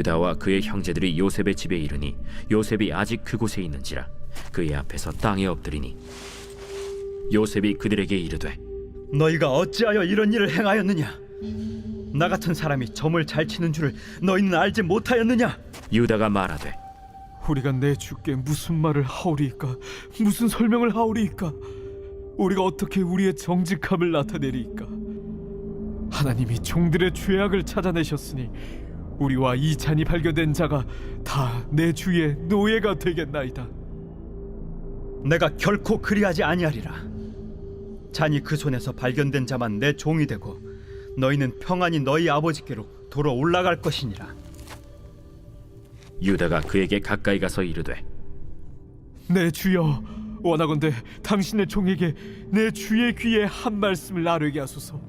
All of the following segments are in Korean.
유다와 그의 형제들이 요셉의 집에 이르니 요셉이 아직 그곳에 있는지라 그의 앞에서 땅에 엎드리니 요셉이 그들에게 이르되 너희가 어찌하여 이런 일을 행하였느냐? 나 같은 사람이 점을 잘 치는 줄을 너희는 알지 못하였느냐? 유다가 말하되 우리가 내 주께 무슨 말을 하오리이까? 무슨 설명을 하오리이까? 우리가 어떻게 우리의 정직함을 나타내리이까? 하나님이 종들의 죄악을 찾아내셨으니 우리와 이 잔이 발견된 자가 다 내 주의 노예가 되겠나이다. 내가 결코 그리하지 아니하리라. 잔이 그 손에서 발견된 자만 내 종이 되고 너희는 평안히 너희 아버지께로 돌아 올라갈 것이니라. 유다가 그에게 가까이 가서 이르되 내 주여, 원하건대 당신의 종에게 내 주의 귀에 한 말씀을 아뢰게 하소서.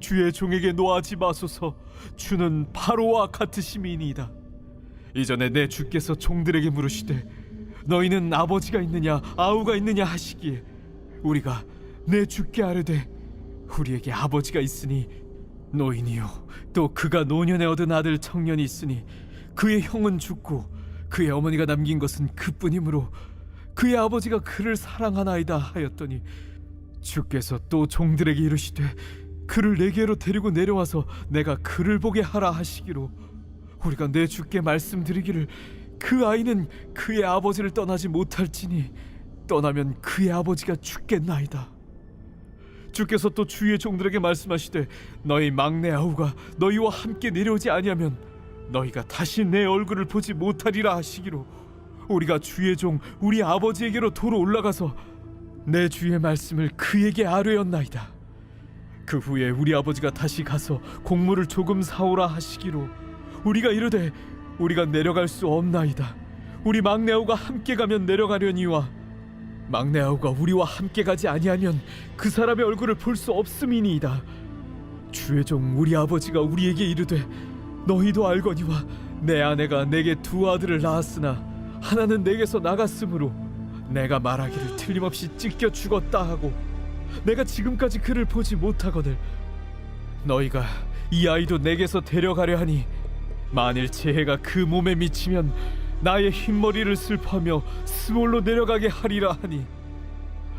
주의 종에게 노하지 마소서. 주는 바로와 같으심이니이다. 이전에 내 주께서 종들에게 물으시되 너희는 아버지가 있느냐 아우가 있느냐 하시기에 우리가 내 주께 아뢰되 우리에게 아버지가 있으니 노인이요 또 그가 노년에 얻은 아들 청년이 있으니 그의 형은 죽고 그의 어머니가 남긴 것은 그뿐이므로 그의 아버지가 그를 사랑하나이다 하였더니 주께서 또 종들에게 이르시되 그를 내게로 데리고 내려와서 내가 그를 보게 하라 하시기로 우리가 내 주께 말씀드리기를 그 아이는 그의 아버지를 떠나지 못할지니 떠나면 그의 아버지가 죽겠나이다. 주께서 또 주의 종들에게 말씀하시되 너희 막내 아우가 너희와 함께 내려오지 아니하면 너희가 다시 내 얼굴을 보지 못하리라 하시기로 우리가 주의 종 우리 아버지에게로 도로 올라가서 내 주의 말씀을 그에게 아뢰었나이다. 그 후에 우리 아버지가 다시 가서 곡물을 조금 사오라 하시기로 우리가 이르되 우리가 내려갈 수 없나이다. 우리 막내 아우가 함께 가면 내려가려니와 막내 아우가 우리와 함께 가지 아니하면 그 사람의 얼굴을 볼 수 없음이니이다. 주의 종 우리 아버지가 우리에게 이르되 너희도 알거니와 내 아내가 내게 두 아들을 낳았으나 하나는 내게서 나갔으므로 내가 말하기를 틀림없이 찢겨 죽었다 하고 내가 지금까지 그를 보지 못하거늘 너희가 이 아이도 내게서 데려가려 하니 만일 재해가 그 몸에 미치면 나의 흰머리를 슬퍼하며 스몰로 내려가게 하리라 하니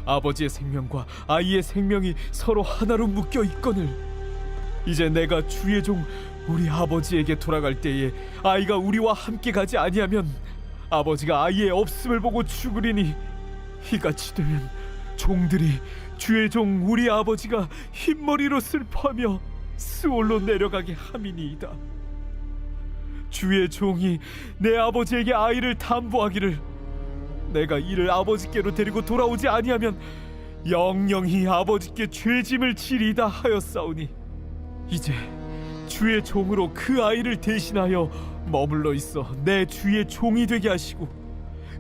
아버지의 생명과 아이의 생명이 서로 하나로 묶여 있거늘 이제 내가 주의 종 우리 아버지에게 돌아갈 때에 아이가 우리와 함께 가지 아니하면 아버지가 아이의 없음을 보고 죽으리니 이같이 되면 종들이 주의 종 우리 아버지가 흰머리로 슬퍼하며 스올로 내려가게 함이니이다. 주의 종이 내 아버지에게 아이를 담보하기를 내가 이를 아버지께로 데리고 돌아오지 아니하면 영영히 아버지께 죄짐을 지리이다 하였사오니 이제 주의 종으로 그 아이를 대신하여 머물러 있어 내 주의 종이 되게 하시고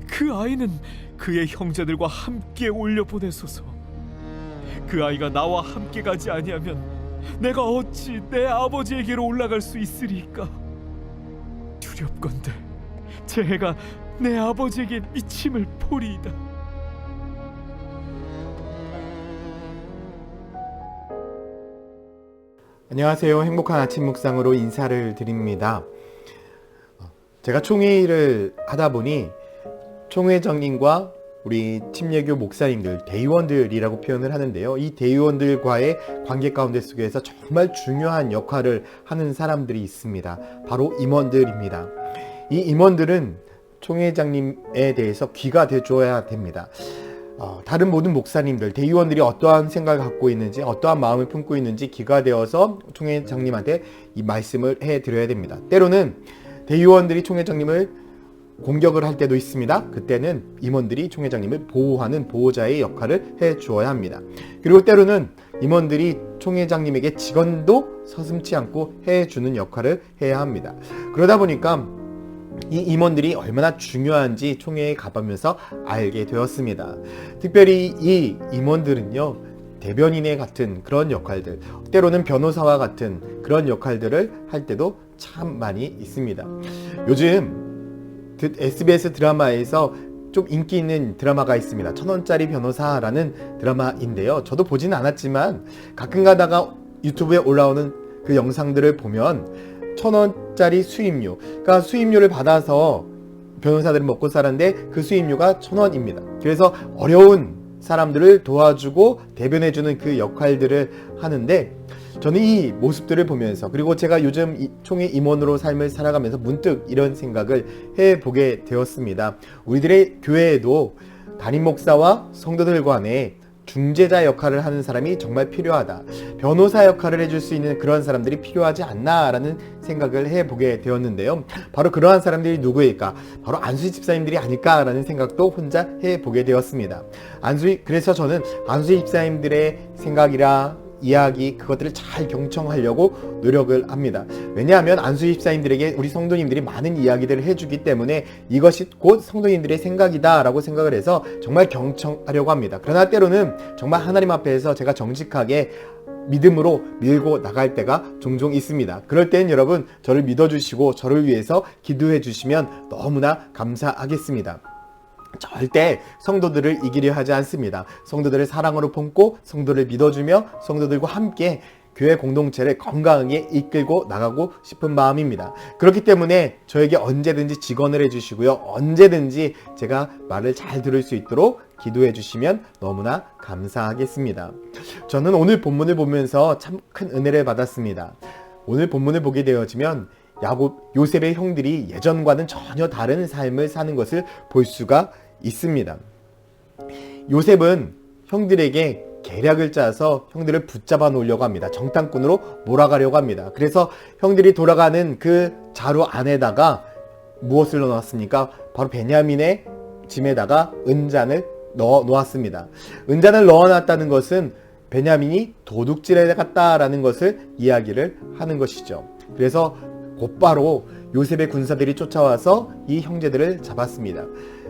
그 아이는 그의 형제들과 함께 올려보내소서. 그 아이가 나와 함께 가지 아니하면 내가 어찌 내 아버지에게로 올라갈 수 있으리까? 두렵건대 재해가 내 아버지에게 미침을 보리이다. 안녕하세요. 행복한 아침 묵상으로 인사를 드립니다. 제가 총회를 하다 보니 총회장님과 우리 침례교 목사님들, 대의원들이라고 표현을 하는데요. 이 대의원들과의 관계 가운데 속에서 정말 중요한 역할을 하는 사람들이 있습니다. 바로 임원들입니다. 이 임원들은 총회장님에 대해서 귀가 되어줘야 됩니다. 다른 모든 목사님들, 대의원들이 어떠한 생각을 갖고 있는지, 어떠한 마음을 품고 있는지 귀가 되어서 총회장님한테 이 말씀을 해드려야 됩니다. 때로는 대의원들이 총회장님을 공격을 할 때도 있습니다. 그때는 임원들이 총회장님을 보호하는 보호자의 역할을 해주어야 합니다. 그리고 때로는 임원들이 총회장님에게 직언도 서슴지 않고 해주는 역할을 해야 합니다. 그러다 보니까 이 임원들이 얼마나 중요한지 총회에 가보면서 알게 되었습니다. 특별히 이 임원들은요, 대변인의 같은 그런 역할들, 때로는 변호사와 같은 그런 역할들을 할 때도 참 많이 있습니다. 요즘 SBS 드라마에서 좀 인기 있는 드라마가 있습니다. 1000원짜리 변호사라는 드라마인데요. 저도 보지는 않았지만 가끔 가다가 유튜브에 올라오는 그 영상들을 보면 1,000원짜리 수임료, 그러니까 수임료를 받아서 변호사들은 먹고 살았는데 그 수임료가 1,000원입니다. 그래서 어려운 사람들을 도와주고 대변해주는 그 역할들을 하는데, 저는 이 모습들을 보면서, 그리고 제가 요즘 총회 임원으로 삶을 살아가면서 문득 이런 생각을 해보게 되었습니다. 우리들의 교회에도 담임 목사와 성도들 간에 중재자 역할을 하는 사람이 정말 필요하다. 변호사 역할을 해줄 수 있는 그런 사람들이 필요하지 않나라는 생각을 해보게 되었는데요. 바로 그러한 사람들이 누구일까? 바로 안수희 집사님들이 아닐까라는 생각도 혼자 해보게 되었습니다. 그래서 저는 안수희 집사님들의 생각이라 이야기, 그것들을 잘 경청하려고 노력을 합니다. 왜냐하면 안수희 집사님들에게 우리 성도님들이 많은 이야기들을 해주기 때문에 이것이 곧 성도님들의 생각이다 라고 생각을 해서 정말 경청하려고 합니다. 그러나 때로는 정말 하나님 앞에서 제가 정직하게 믿음으로 밀고 나갈 때가 종종 있습니다. 그럴 때는 여러분 저를 믿어주시고 저를 위해서 기도해 주시면 너무나 감사하겠습니다. 절대 성도들을 이기려 하지 않습니다. 성도들을 사랑으로 품고 성도를 믿어주며 성도들과 함께 교회 공동체를 건강하게 이끌고 나가고 싶은 마음입니다. 그렇기 때문에 저에게 언제든지 직언을 해주시고요. 언제든지 제가 말을 잘 들을 수 있도록 기도해 주시면 너무나 감사하겠습니다. 저는 오늘 본문을 보면서 참 큰 은혜를 받았습니다. 오늘 본문을 보게 되어지면 요셉의 형들이 예전과는 전혀 다른 삶을 사는 것을 볼 수가 있습니다. 요셉은 형들에게 계략을 짜서 형들을 붙잡아 놓으려고 합니다. 정탐꾼으로 몰아가려고 합니다. 그래서 형들이 돌아가는 그 자루 안에다가 무엇을 넣어놨습니까? 바로 베냐민의 짐에다가 은잔을 넣어 놓았습니다. 은잔을 넣어놨다는 것은 베냐민이 도둑질에 갔다라는 것을 이야기를 하는 것이죠. 그래서 곧바로 요셉의 군사들이 쫓아와서 이 형제들을 잡았습니다.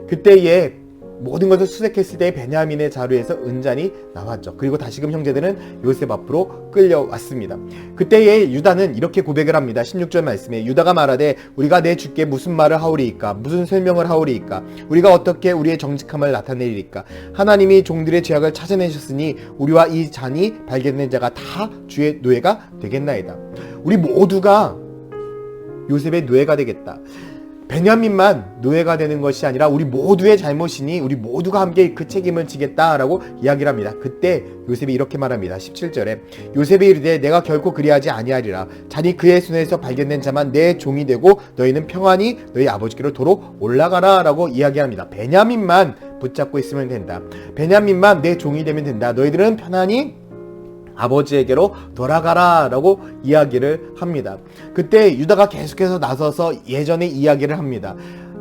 그때에 모든 것을 수색했을 때 베냐민의 자루에서 은잔이 나왔죠. 그리고 다시금 형제들은 요셉 앞으로 끌려왔습니다. 그때에 유다는 이렇게 고백을 합니다. 16절 말씀에 유다가 말하되 우리가 내 주께 무슨 말을 하오리이까? 무슨 설명을 하오리이까? 우리가 어떻게 우리의 정직함을 나타내리이까? 하나님이 종들의 죄악을 찾아내셨으니 우리와 이 잔이 발견된 자가 다 주의 노예가 되겠나이다. 우리 모두가 요셉의 노예가 되겠다. 베냐민만 노예가 되는 것이 아니라 우리 모두의 잘못이니 우리 모두가 함께 그 책임을 지겠다라고 이야기를 합니다. 그때 요셉이 이렇게 말합니다. 17절에 요셉이 이르되 내가 결코 그리하지 아니하리라. 자니 그의 손에서 발견된 자만 내 종이 되고 너희는 평안히 너희 아버지께로 도로 올라가라 라고 이야기합니다. 베냐민만 붙잡고 있으면 된다. 베냐민만 내 종이 되면 된다. 너희들은 편안히 아버지에게로 돌아가라 라고 이야기를 합니다. 그때 유다가 계속해서 나서서 예전의 이야기를 합니다.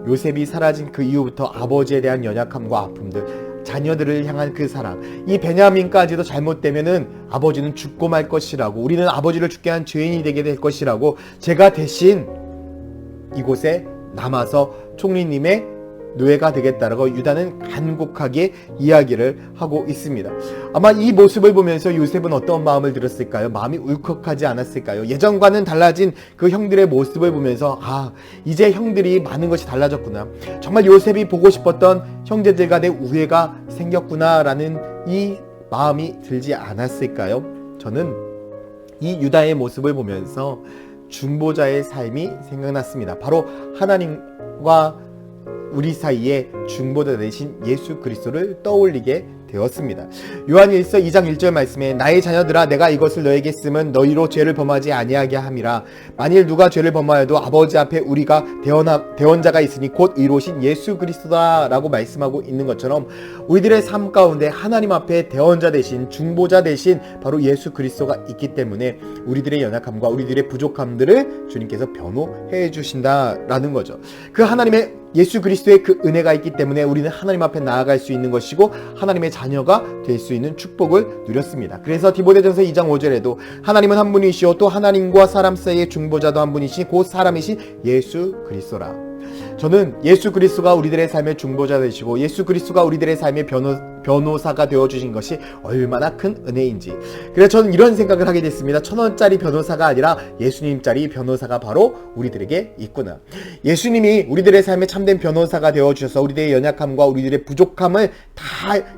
요셉이 사라진 그 이후부터 아버지에 대한 연약함과 아픔들, 자녀들을 향한 그 사랑, 이 베냐민까지도 잘못되면은 아버지는 죽고 말 것이라고, 우리는 아버지를 죽게 한 죄인이 되게 될 것이라고, 제가 대신 이곳에 남아서 총리님의 노예가 되겠다라고 유다는 간곡하게 이야기를 하고 있습니다. 아마 이 모습을 보면서 요셉은 어떤 마음을 들었을까요? 마음이 울컥하지 않았을까요? 예전과는 달라진 그 형들의 모습을 보면서 이제 형들이 많은 것이 달라졌구나. 정말 요셉이 보고 싶었던 형제들 간의 우애가 생겼구나 라는 이 마음이 들지 않았을까요? 저는 이 유다의 모습을 보면서 중보자의 삶이 생각났습니다. 바로 하나님과 우리 사이에 중보자 되신 예수 그리스도를 떠올리게 되었습니다. 요한일서 2장 1절 말씀에 나의 자녀들아 내가 이것을 너에게 쓰면 너희로 죄를 범하지 아니하게 함이라. 만일 누가 죄를 범하여도 아버지 앞에 우리가 대원자가 있으니 곧 의로우신 예수 그리스도다 라고 말씀하고 있는 것처럼 우리들의 삶 가운데 하나님 앞에 대원자 되신 중보자 되신 바로 예수 그리스도가 있기 때문에 우리들의 연약함과 우리들의 부족함들을 주님께서 변호해 주신다라는 거죠. 그 하나님의 예수 그리스도의 그 은혜가 있기 때문에 우리는 하나님 앞에 나아갈 수 있는 것이고 하나님의 자녀가 될 수 있는 축복을 누렸습니다. 그래서 디모데전서 2장 5절에도 하나님은 한 분이시오 또 하나님과 사람 사이의 중보자도 한 분이시 곧 사람이신 예수 그리스도라. 저는 예수 그리스도가 우리들의 삶의 중보자 되시고 예수 그리스도가 우리들의 삶의 변호사가 되어주신 것이 얼마나 큰 은혜인지, 그래서 저는 이런 생각을 하게 됐습니다. 1,000원짜리 변호사가 아니라 예수님짜리 변호사가 바로 우리들에게 있구나. 예수님이 우리들의 삶에 참된 변호사가 되어주셔서 우리들의 연약함과 우리들의 부족함을 다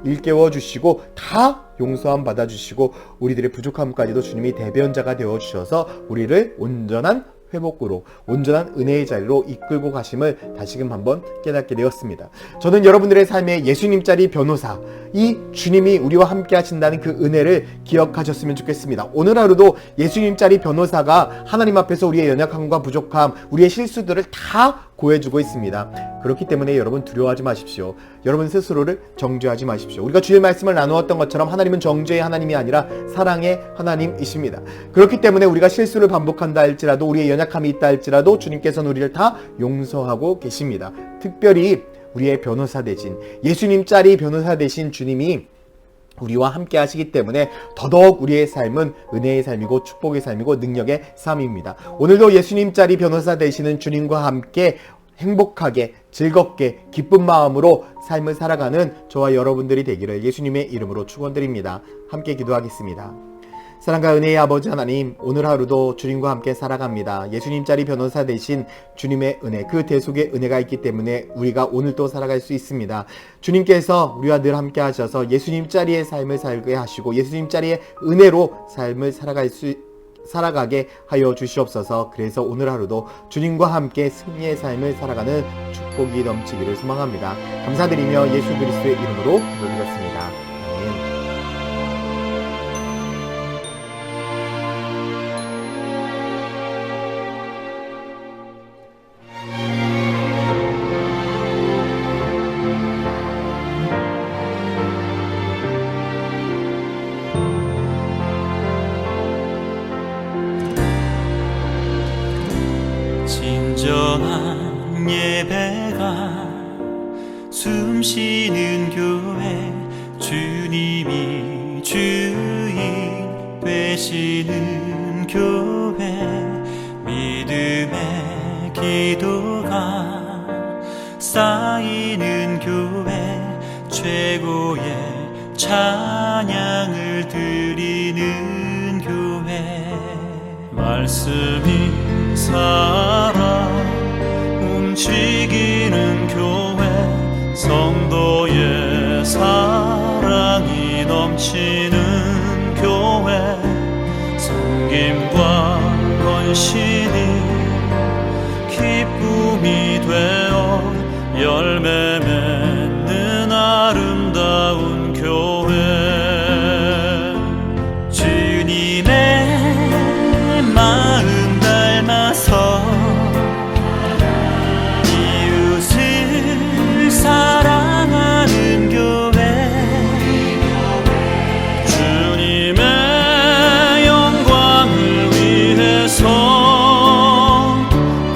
일깨워 주시고 다 용서함 받아주시고 우리들의 부족함까지도 주님이 대변자가 되어주셔서 우리를 온전한 회복으로 온전한 은혜의 자리로 이끌고 가심을 다시금 한번 깨닫게 되었습니다. 저는 여러분들의 삶에 예수님짜리 변호사, 이 주님이 우리와 함께 하신다는 그 은혜를 기억하셨으면 좋겠습니다. 오늘 하루도 예수님짜리 변호사가 하나님 앞에서 우리의 연약함과 부족함, 우리의 실수들을 다 고해주고 있습니다. 그렇기 때문에 여러분 두려워하지 마십시오. 여러분 스스로를 정죄하지 마십시오. 우리가 주의 말씀을 나누었던 것처럼 하나님은 정죄의 하나님이 아니라 사랑의 하나님이십니다. 그렇기 때문에 우리가 실수를 반복한다 할지라도, 우리의 연약함이 있다 할지라도 주님께서는 우리를 다 용서하고 계십니다. 특별히 우리의 변호사 되신, 예수님짜리 변호사 되신 주님이 우리와 함께 하시기 때문에 더더욱 우리의 삶은 은혜의 삶이고 축복의 삶이고 능력의 삶입니다. 오늘도 예수님짜리 변호사 되시는 주님과 함께 행복하게, 즐겁게, 기쁜 마음으로 삶을 살아가는 저와 여러분들이 되기를 예수님의 이름으로 축원드립니다. 함께 기도하겠습니다. 사랑과 은혜의 아버지 하나님, 오늘 하루도 주님과 함께 살아갑니다. 예수님짜리 변호사 되신 주님의 은혜, 그 대속의 은혜가 있기 때문에 우리가 오늘도 살아갈 수 있습니다. 주님께서 우리와 늘 함께 하셔서 예수님짜리의 삶을 살게 하시고 예수님짜리의 은혜로 삶을 살아가게 하여 주시옵소서. 그래서 오늘 하루도 주님과 함께 승리의 삶을 살아가는 축복이 넘치기를 소망합니다. 감사드리며 예수 그리스도의 이름으로 기도드렸습니다. 아멘. 진정한 예배가 숨쉬는 교회, 주님이 주인 되시는 교회, 믿음의 기도가 쌓이는 교회, 최고의 찬양을 드리는 교회, 말씀이 살아 움직이는 교회, 성도의 사랑이 넘치는 교회, 섬김과 헌신이 기쁨이 되어 열매 맺는 아름다운 교회, 주님의 마음 닮아서 이웃을 사랑하는 교회, 주님의 영광을 위해서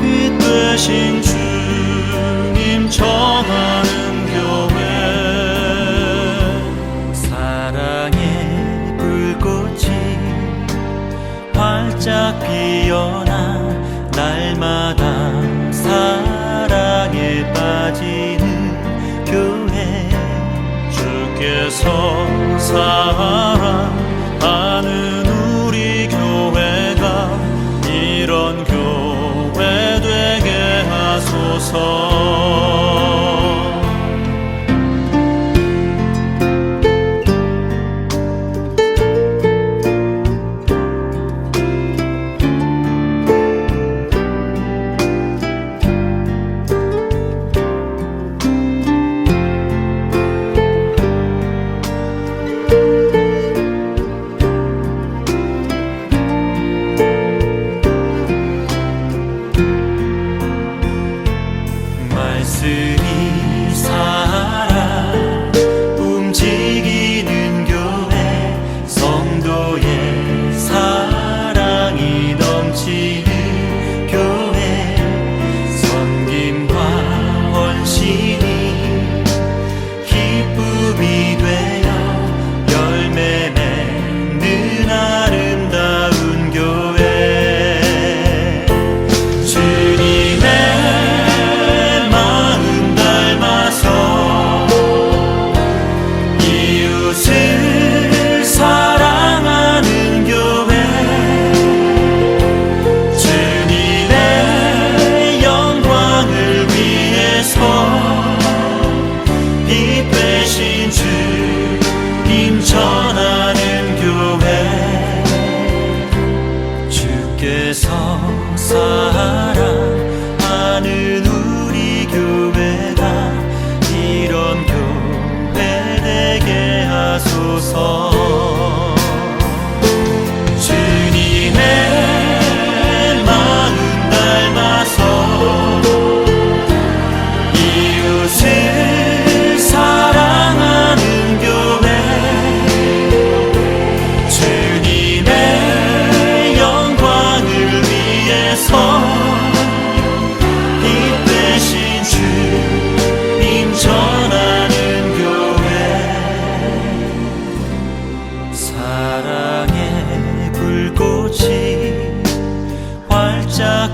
빛 되신 주님 전하는 교회, 사랑의 불꽃이 활짝 피어나 날마다 사랑에 빠지는 교회, 주께서 사랑하는 우리 교회가 이런 교회 되게 하소서. 말씀이 살아 움직이는 교회, 성도의 사랑이 넘치는 교회, 섬김과 헌신이 기쁨이 되어 열매 맺는 아름다운 교회, 주님의 이웃을 사랑하는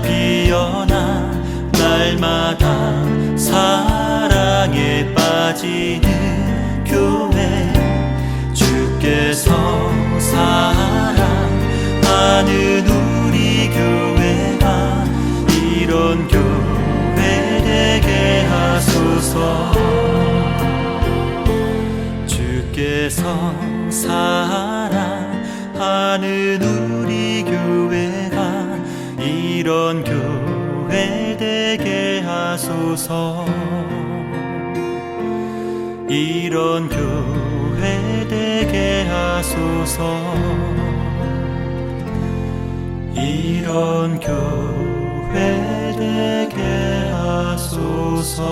피어나 날마다 사랑에 빠지는 교회, 주께서 사랑하는 우리 교회가 이런 교회 되게 하소서. 주께서 사랑하는 우리 교회가 이런 교회 되게 하소서. 이런 교회 되게 하소서. 이런 교회 되게 하소서.